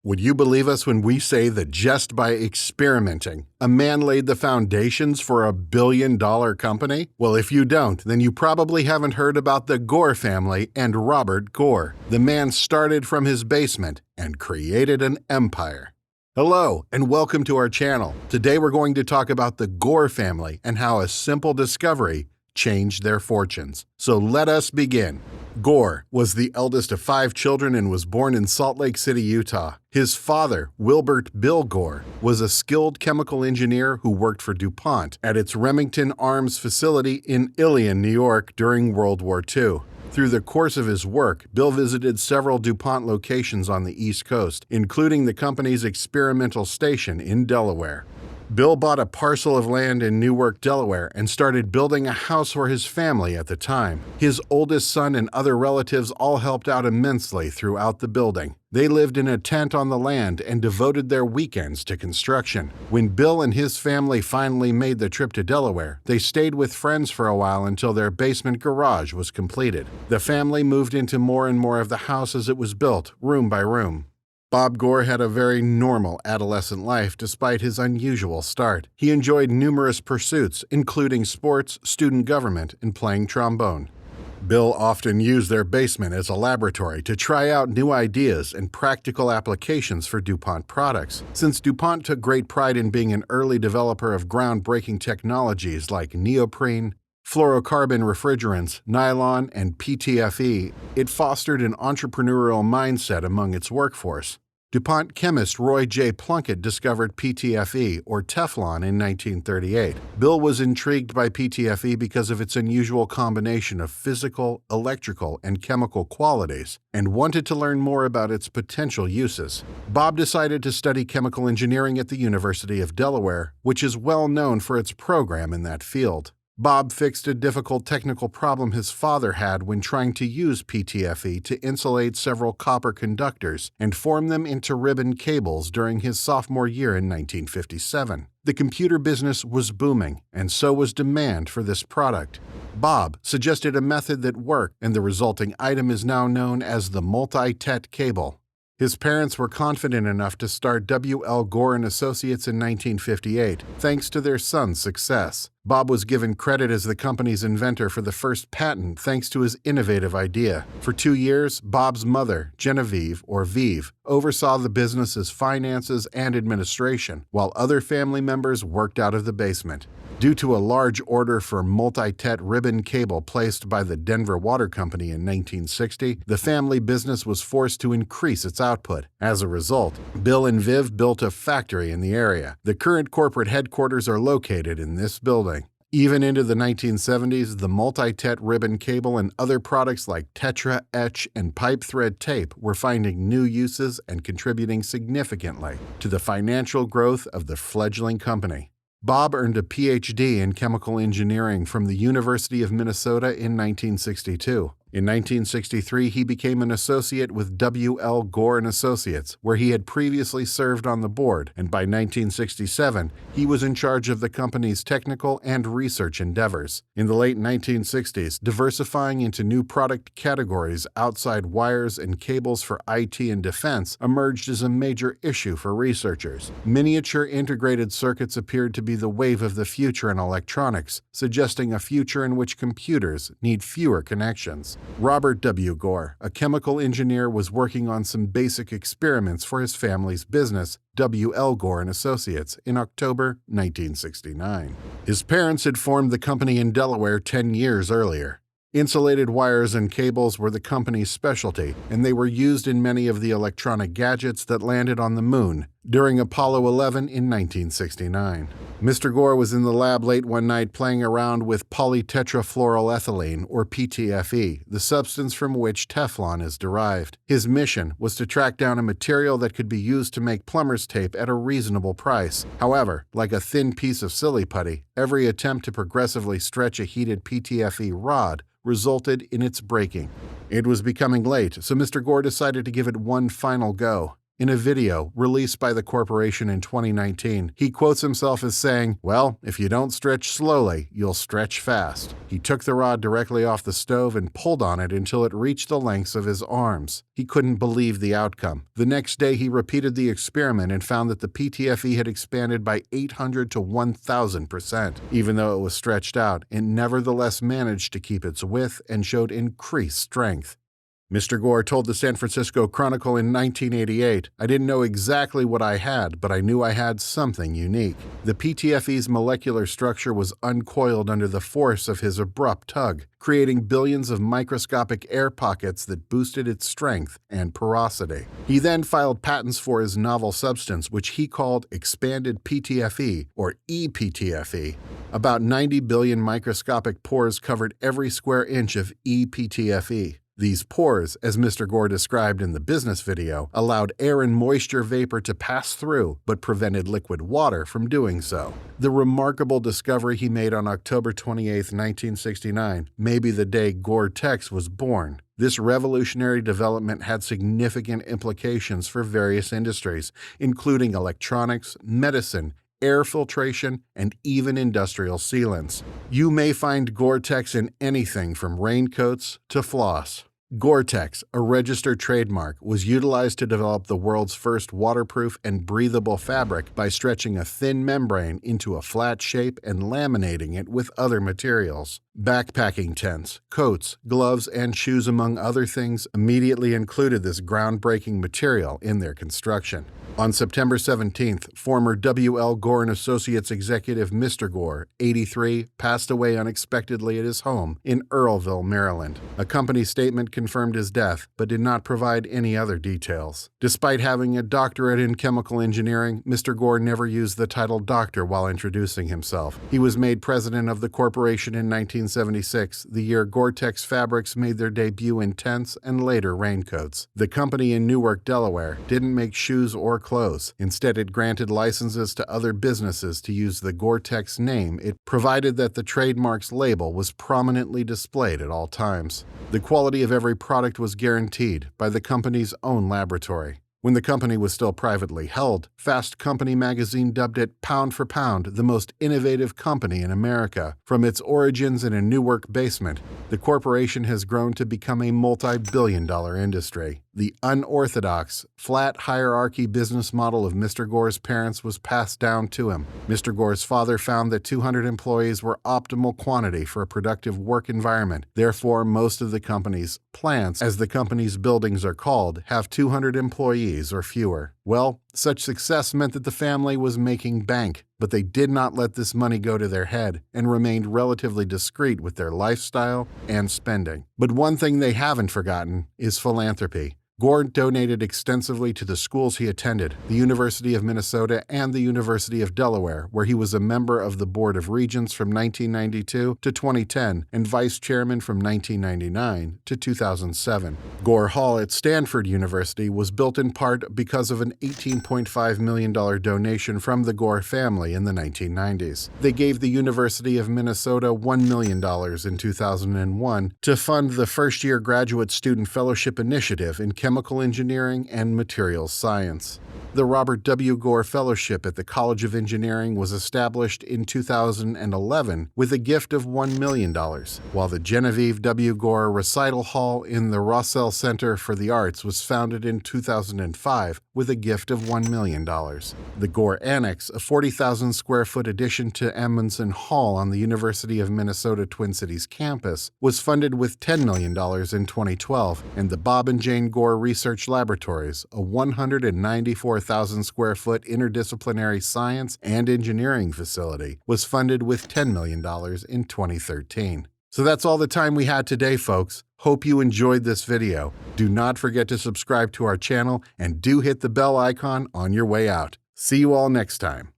Would you believe us when we say that just by experimenting, a man laid the foundations for a billion-dollar company? Well, if you don't, then you probably haven't heard about the Gore family and Robert Gore. The man started from his basement and created an empire. Hello, and welcome to our channel. Today we're going to talk about the Gore family and how a simple discovery changed their fortunes. So let us begin. Gore was the eldest of 5 children and was born in Salt Lake City, Utah. His father, Wilbert "Bill" Gore, was a skilled chemical engineer who worked for DuPont at its Remington Arms facility in Ilion, New York during World War II. Through the course of his work, Bill visited several DuPont locations on the East Coast, including the company's experimental station in Delaware. Bill bought a parcel of land in Newark, Delaware, and started building a house for his family at the time. His oldest son and other relatives all helped out immensely throughout the building. They lived in a tent on the land and devoted their weekends to construction. When Bill and his family finally made the trip to Delaware, they stayed with friends for a while until their basement garage was completed. The family moved into more and more of the house as it was built, room by room. Bob Gore had a very normal adolescent life despite his unusual start. He enjoyed numerous pursuits, including sports, student government, and playing trombone. Bill often used their basement as a laboratory to try out new ideas and practical applications for DuPont products. Since DuPont took great pride in being an early developer of groundbreaking technologies like neoprene, fluorocarbon refrigerants, nylon, and PTFE, it fostered an entrepreneurial mindset among its workforce. DuPont chemist Roy J. Plunkett discovered PTFE, or Teflon, in 1938. Bill was intrigued by PTFE because of its unusual combination of physical, electrical, and chemical qualities, and wanted to learn more about its potential uses. Bob decided to study chemical engineering at the University of Delaware, which is well known for its program in that field. Bob fixed a difficult technical problem his father had when trying to use PTFE to insulate several copper conductors and form them into ribbon cables during his sophomore year in 1957. The computer business was booming, and so was demand for this product. Bob suggested a method that worked, and the resulting item is now known as the multi-tet cable. His parents were confident enough to start W.L. Gore & Associates in 1958, thanks to their son's success. Bob was given credit as the company's inventor for the first patent thanks to his innovative idea. For 2 years, Bob's mother, Genevieve, or Vive, oversaw the business's finances and administration, while other family members worked out of the basement. Due to a large order for multi-tet ribbon cable placed by the Denver Water Company in 1960, the family business was forced to increase its output. As a result, Bill and Viv built a factory in the area. The current corporate headquarters are located in this building. Even into the 1970s, the multi-tet ribbon cable and other products like Tetra, etch, and pipe thread tape were finding new uses and contributing significantly to the financial growth of the fledgling company. Bob earned a Ph.D. in chemical engineering from the University of Minnesota in 1962. In 1963, he became an associate with W.L. Gore & Associates, where he had previously served on the board, and by 1967, he was in charge of the company's technical and research endeavors. In the late 1960s, diversifying into new product categories outside wires and cables for IT and defense emerged as a major issue for researchers. Miniature integrated circuits appeared to be the wave of the future in electronics, suggesting a future in which computers need fewer connections. Robert W. Gore, a chemical engineer, was working on some basic experiments for his family's business, W.L. Gore & Associates, in October 1969. His parents had formed the company in Delaware 10 years earlier. Insulated wires and cables were the company's specialty, and they were used in many of the electronic gadgets that landed on the moon during Apollo 11 in 1969. Mr. Gore was in the lab late one night playing around with polytetrafluoroethylene, or PTFE, the substance from which Teflon is derived. His mission was to track down a material that could be used to make plumber's tape at a reasonable price. However, like a thin piece of silly putty, every attempt to progressively stretch a heated PTFE rod resulted in its breaking. It was becoming late, so Mr. Gore decided to give it one final go. In a video released by the corporation in 2019, he quotes himself as saying, "Well, if you don't stretch slowly, you'll stretch fast." He took the rod directly off the stove and pulled on it until it reached the lengths of his arms. He couldn't believe the outcome. The next day, he repeated the experiment and found that the PTFE had expanded by 800 to 1,000%. Even though it was stretched out, it nevertheless managed to keep its width and showed increased strength. Mr. Gore told the San Francisco Chronicle in 1988, "I didn't know exactly what I had, but I knew I had something unique." The PTFE's molecular structure was uncoiled under the force of his abrupt tug, creating billions of microscopic air pockets that boosted its strength and porosity. He then filed patents for his novel substance, which he called expanded PTFE, or ePTFE. About 90 billion microscopic pores covered every square inch of ePTFE. These pores, as Mr. Gore described in the business video, allowed air and moisture vapor to pass through, but prevented liquid water from doing so. The remarkable discovery he made on October 28, 1969, may be the day Gore-Tex was born. This revolutionary development had significant implications for various industries, including electronics, medicine, air filtration, and even industrial sealants. You may find Gore-Tex in anything from raincoats to floss. Gore-Tex, a registered trademark, was utilized to develop the world's first waterproof and breathable fabric by stretching a thin membrane into a flat shape and laminating it with other materials. Backpacking tents, coats, gloves, and shoes, among other things, immediately included this groundbreaking material in their construction. On September 17th, former W.L. Gore & Associates executive Mr. Gore, 83, passed away unexpectedly at his home in Earlville, Maryland. A company statement confirmed his death, but did not provide any other details. Despite having a doctorate in chemical engineering, Mr. Gore never used the title doctor while introducing himself. He was made president of the corporation in 1976, the year Gore-Tex fabrics made their debut in tents and later raincoats. The company in Newark, Delaware, didn't make shoes or clothes. Instead, it granted licenses to other businesses to use the Gore-Tex name, it provided that the trademark's label was prominently displayed at all times. The quality of every product was guaranteed by the company's own laboratory. When the company was still privately held, Fast Company magazine dubbed it pound for pound the most innovative company in America. From its origins in a Newark basement, the corporation has grown to become a multi-billion-dollar industry. The unorthodox, flat hierarchy business model of Mr. Gore's parents was passed down to him. Mr. Gore's father found that 200 employees were optimal quantity for a productive work environment. Therefore, most of the company's plants, as the company's buildings are called, have 200 employees or fewer. Well, such success meant that the family was making bank, but they did not let this money go to their head and remained relatively discreet with their lifestyle and spending. But one thing they haven't forgotten is philanthropy. Gore donated extensively to the schools he attended, the University of Minnesota and the University of Delaware, where he was a member of the Board of Regents from 1992 to 2010 and vice chairman from 1999 to 2007. Gore Hall at Stanford University was built in part because of an $18.5 million donation from the Gore family in the 1990s. They gave the University of Minnesota $1 million in 2001 to fund the first-year graduate student fellowship initiative in chemical engineering and materials science. The Robert W. Gore Fellowship at the College of Engineering was established in 2011 with a gift of $1 million, while the Genevieve W. Gore Recital Hall in the Rossell Center for the Arts was founded in 2005 with a gift of $1 million. The Gore Annex, a 40,000 square foot addition to Amundsen Hall on the University of Minnesota Twin Cities campus, was funded with $10 million in 2012, and the Bob and Jane Gore Research Laboratories, a 194,000 square foot interdisciplinary science and engineering facility, was funded with $10 million in 2013. So that's all the time we had today, folks. Hope you enjoyed this video. Do not forget to subscribe to our channel and do hit the bell icon on your way out. See you all next time.